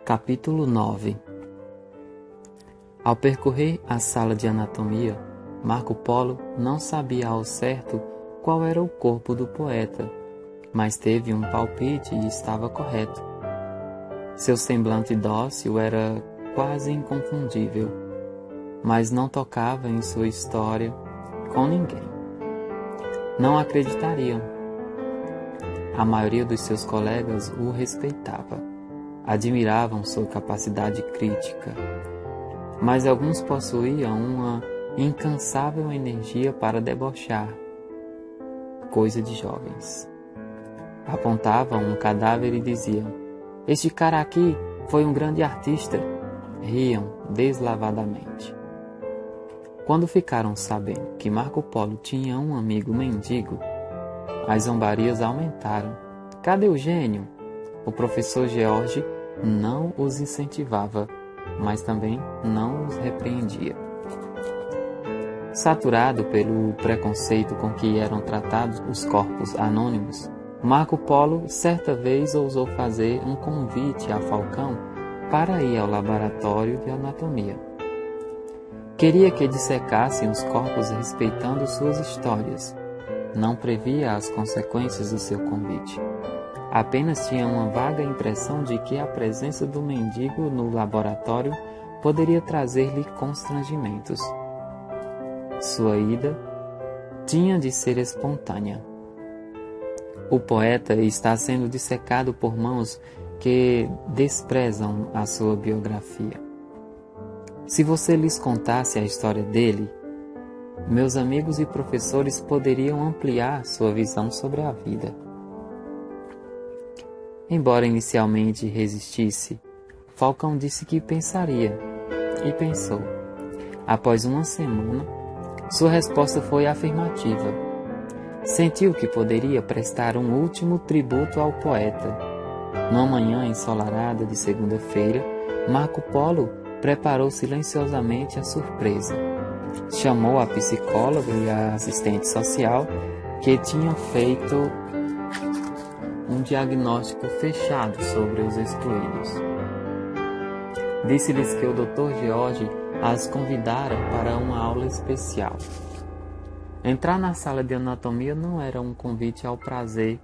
Capítulo 9. Ao percorrer a sala de anatomia, Marco Polo não sabia ao certo qual era o corpo do poeta, mas teve um palpite e estava correto. Seu semblante dócil era quase inconfundível, mas não tocava em sua história com ninguém. Não acreditariam. A maioria dos seus colegas o respeitava. Admiravam sua capacidade crítica, mas alguns possuíam uma incansável energia para debochar, coisa de jovens. Apontavam um cadáver e diziam: "Este cara aqui foi um grande artista." Riam deslavadamente. Quando ficaram sabendo que Marco Polo tinha um amigo mendigo, as zombarias aumentaram. Cadê o gênio? O professor George não os incentivava, mas também não os repreendia. Saturado pelo preconceito com que eram tratados os corpos anônimos, Marco Polo certa vez ousou fazer um convite a Falcão para ir ao laboratório de anatomia. Queria que dissecassem os corpos respeitando suas histórias. Não previa as consequências do seu convite. Apenas tinha uma vaga impressão de que a presença do mendigo no laboratório poderia trazer-lhe constrangimentos. Sua ida tinha de ser espontânea. O poeta está sendo dissecado por mãos que desprezam a sua biografia. Se você lhes contasse a história dele, meus amigos e professores poderiam ampliar sua visão sobre a vida. Embora inicialmente resistisse, Falcão disse que pensaria, e pensou. Após uma semana, sua resposta foi afirmativa. Sentiu que poderia prestar um último tributo ao poeta. Numa manhã ensolarada de segunda-feira, Marco Polo preparou silenciosamente a surpresa. Chamou a psicóloga e a assistente social, que tinham feito um diagnóstico fechado sobre os excluídos. Disse-lhes que o Dr. George as convidara para uma aula especial. Entrar na sala de anatomia não era um convite ao prazer,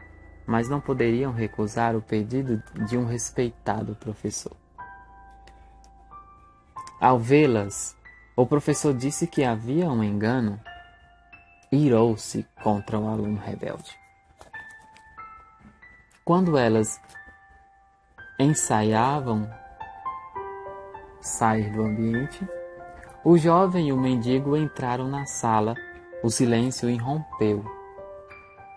mas não poderiam recusar o pedido de um respeitado professor. Ao vê-las, o professor disse que havia um engano e irou-se contra o aluno rebelde. Quando elas ensaiavam sair do ambiente, o jovem e o mendigo entraram na sala. O silêncio irrompeu.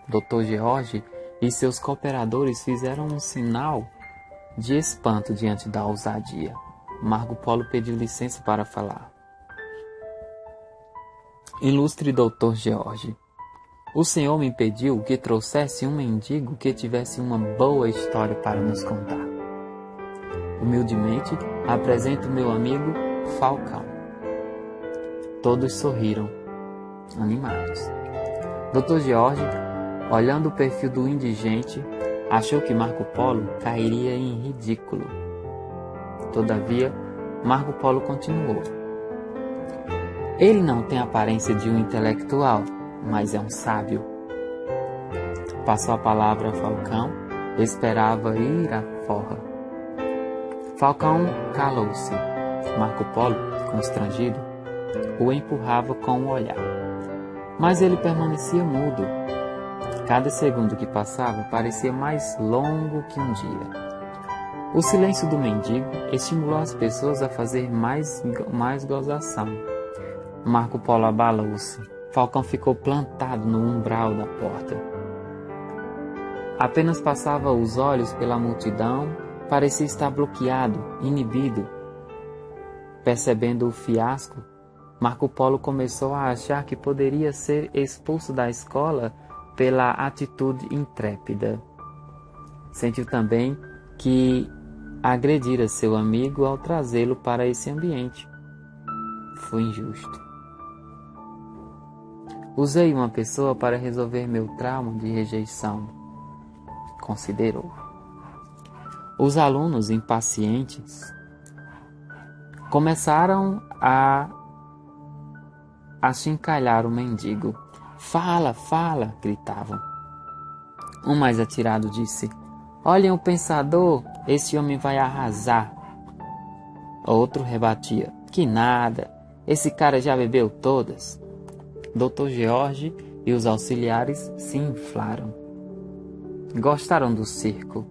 Dr. George e seus cooperadores fizeram um sinal de espanto diante da ousadia. Marco Polo pediu licença para falar. Ilustre Dr. George, o senhor me pediu que trouxesse um mendigo que tivesse uma boa história para nos contar. Humildemente, apresento meu amigo Falcão. Todos sorriram, animados. Dr. George, olhando o perfil do indigente, achou que Marco Polo cairia em ridículo. Todavia, Marco Polo continuou. Ele não tem a aparência de um intelectual, mas é um sábio. Passou a palavra a Falcão, esperava ir à forra. Falcão calou-se. Marco Polo, constrangido, o empurrava com o olhar. Mas ele permanecia mudo. Cada segundo que passava parecia mais longo que um dia. O silêncio do mendigo estimulou as pessoas a fazer mais gozação. Marco Polo abalou-se. Falcão ficou plantado no umbral da porta. Apenas passava os olhos pela multidão, parecia estar bloqueado, inibido. Percebendo o fiasco, Marco Polo começou a achar que poderia ser expulso da escola pela atitude intrépida. Sentiu também que agredira seu amigo ao trazê-lo para esse ambiente. Foi injusto. Usei uma pessoa para resolver meu trauma de rejeição, considerou. Os alunos, impacientes, começaram a achincalhar o mendigo. Fala, fala, gritavam. Um mais atirado disse: olhem o pensador, esse homem vai arrasar. Outro rebatia: que nada, esse cara já bebeu todas. Dr. George e os auxiliares se inflaram. Gostaram do circo.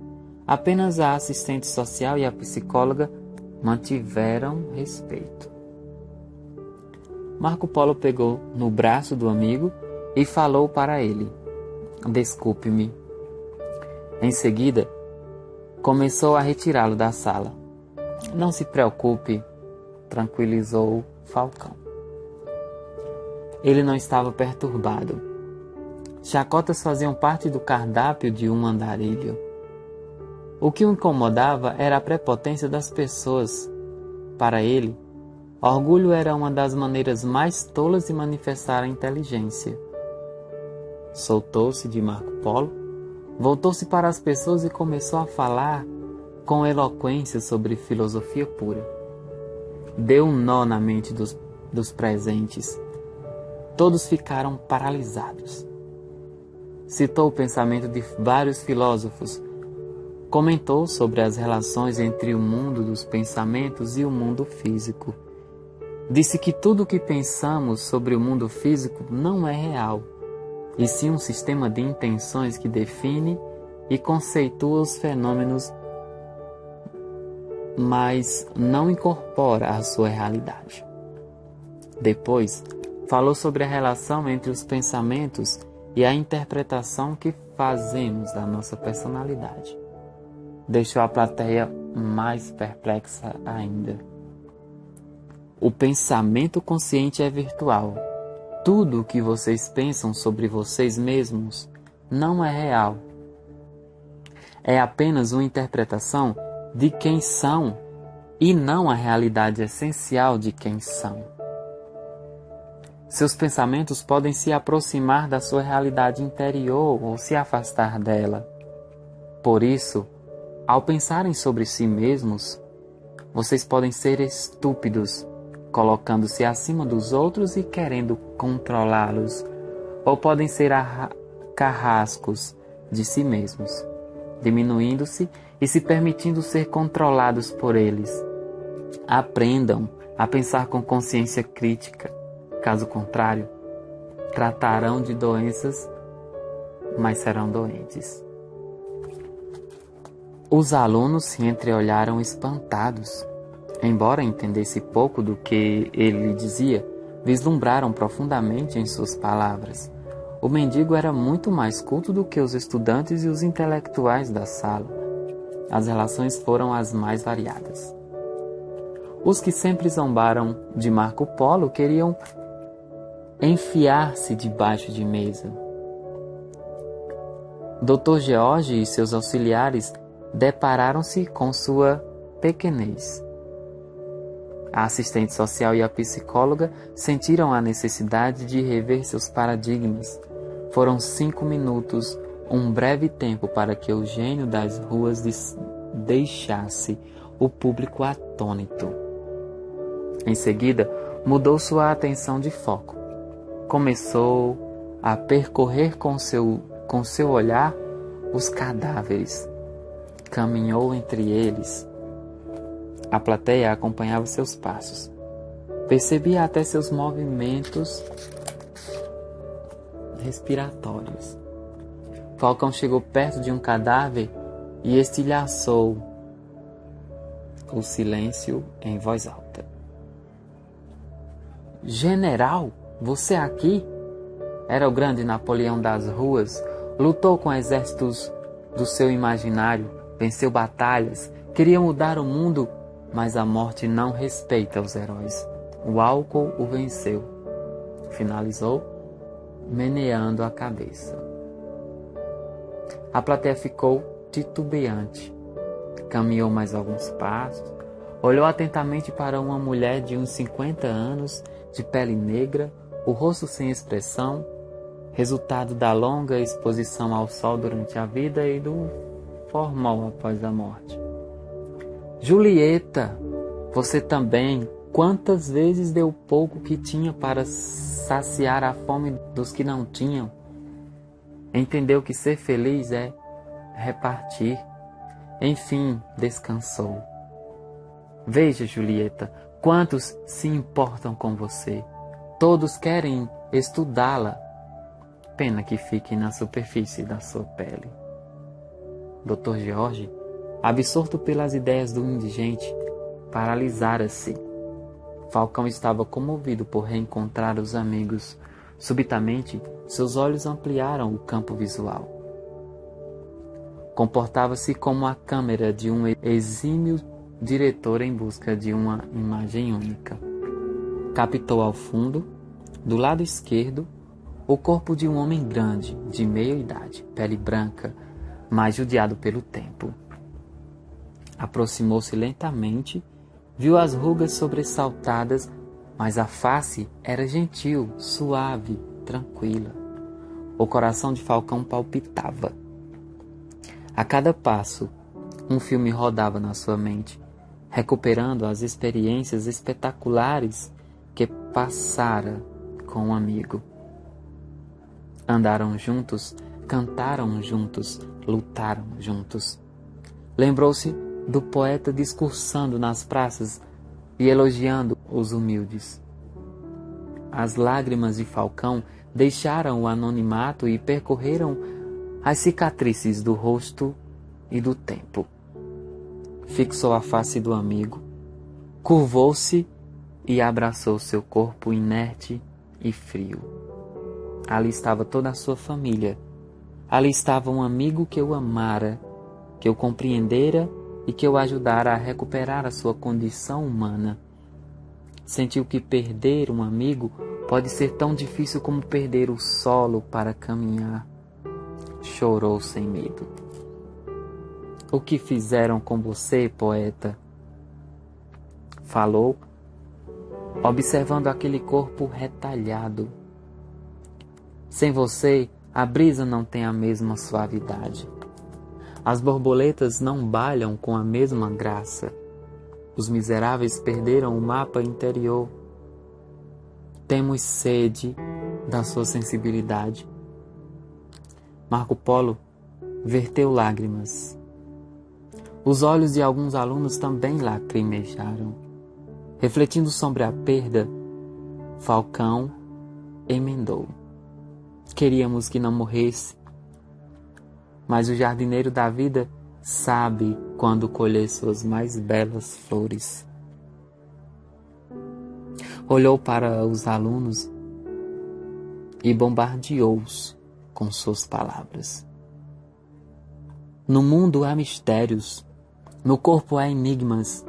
Apenas a assistente social e a psicóloga mantiveram respeito. Marco Polo pegou no braço do amigo e falou para ele: desculpe-me. Em seguida, começou a retirá-lo da sala. Não se preocupe, tranquilizou Falcão. Ele não estava perturbado. Chacotas faziam parte do cardápio de um andarilho. O que o incomodava era a prepotência das pessoas. Para ele, orgulho era uma das maneiras mais tolas de manifestar a inteligência. Soltou-se de Marco Polo, voltou-se para as pessoas e começou a falar com eloquência sobre filosofia pura. Deu um nó na mente dos presentes. Todos ficaram paralisados. Citou o pensamento de vários filósofos. Comentou sobre as relações entre o mundo dos pensamentos e o mundo físico. Disse que tudo o que pensamos sobre o mundo físico não é real, e sim um sistema de intenções que define e conceitua os fenômenos, mas não incorpora a sua realidade. Depois, falou sobre a relação entre os pensamentos e a interpretação que fazemos da nossa personalidade. Deixou a plateia mais perplexa ainda. O pensamento consciente é virtual. Tudo o que vocês pensam sobre vocês mesmos não é real. É apenas uma interpretação de quem são e não a realidade essencial de quem são. Seus pensamentos podem se aproximar da sua realidade interior ou se afastar dela. Por isso, ao pensarem sobre si mesmos, vocês podem ser estúpidos, colocando-se acima dos outros e querendo controlá-los, ou podem ser carrascos de si mesmos, diminuindo-se e se permitindo ser controlados por eles. Aprendam a pensar com consciência crítica. Caso contrário, tratarão de doenças, mas serão doentes. Os alunos se entreolharam espantados. Embora entendesse pouco do que ele lhe dizia, vislumbraram profundamente em suas palavras. O mendigo era muito mais culto do que os estudantes e os intelectuais da sala. As relações foram as mais variadas. Os que sempre zombaram de Marco Polo queriam enfiar-se debaixo de mesa. Dr. George e seus auxiliares depararam-se com sua pequenez. A assistente social e a psicóloga sentiram a necessidade de rever seus paradigmas. Foram 5 minutos, um breve tempo para que o gênio das ruas deixasse o público atônito. Em seguida, mudou sua atenção de foco. Começou a percorrer com seu olhar os cadáveres. Caminhou entre eles. A plateia acompanhava seus passos. Percebia até seus movimentos respiratórios. Falcão chegou perto de um cadáver e estilhaçou o silêncio em voz alta. General, você aqui? Era o grande Napoleão das ruas, lutou com exércitos do seu imaginário, venceu batalhas, queria mudar o mundo, mas a morte não respeita os heróis. O álcool o venceu. Finalizou, meneando a cabeça. A plateia ficou titubeante. Caminhou mais alguns passos, olhou atentamente para uma mulher de uns 50 anos, de pele negra, o rosto sem expressão, resultado da longa exposição ao sol durante a vida e do formol após a morte. Julieta, você também, quantas vezes deu pouco que tinha para saciar a fome dos que não tinham? Entendeu que ser feliz é repartir. Enfim, descansou. Veja, Julieta, quantos se importam com você. Todos querem estudá-la. Pena que fique na superfície da sua pele. Dr. George, absorto pelas ideias do indigente, paralisara-se. Falcão estava comovido por reencontrar os amigos. Subitamente, seus olhos ampliaram o campo visual. Comportava-se como a câmera de um exímio diretor em busca de uma imagem única. Captou ao fundo, do lado esquerdo, o corpo de um homem grande, de meia idade, pele branca, mas judiado pelo tempo. Aproximou-se lentamente, viu as rugas sobressaltadas, mas a face era gentil, suave, tranquila. O coração de Falcão palpitava. A cada passo, um filme rodava na sua mente, recuperando as experiências espetaculares que passara com um amigo. Andaram juntos, cantaram juntos, lutaram juntos. Lembrou-se do poeta discursando nas praças e elogiando os humildes. As lágrimas de Falcão deixaram o anonimato e percorreram as cicatrizes do rosto e do tempo. Fixou a face do amigo, curvou-se e abraçou seu corpo inerte e frio. Ali estava toda a sua família. Ali estava um amigo que o amara, que o compreendera e que o ajudara a recuperar a sua condição humana. Sentiu que perder um amigo pode ser tão difícil como perder o solo para caminhar. Chorou sem medo. O que fizeram com você, poeta? Falou, observando aquele corpo retalhado. Sem você, a brisa não tem a mesma suavidade. As borboletas não balham com a mesma graça. Os miseráveis perderam o mapa interior. Temos sede da sua sensibilidade. Marco Polo verteu lágrimas. Os olhos de alguns alunos também lacrimejaram. Refletindo sobre a perda, Falcão emendou. Queríamos que não morresse, mas o jardineiro da vida sabe quando colher suas mais belas flores. Olhou para os alunos e bombardeou-os com suas palavras. No mundo há mistérios, no corpo há enigmas,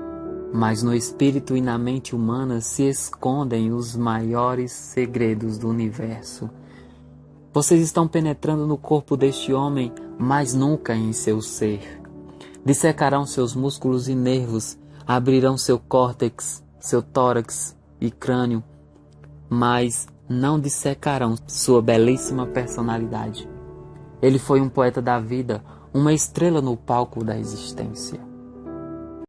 mas no espírito e na mente humana se escondem os maiores segredos do universo. Vocês estão penetrando no corpo deste homem, mas nunca em seu ser. Dissecarão seus músculos e nervos, abrirão seu córtex, seu tórax e crânio, mas não dissecarão sua belíssima personalidade. Ele foi um poeta da vida, uma estrela no palco da existência.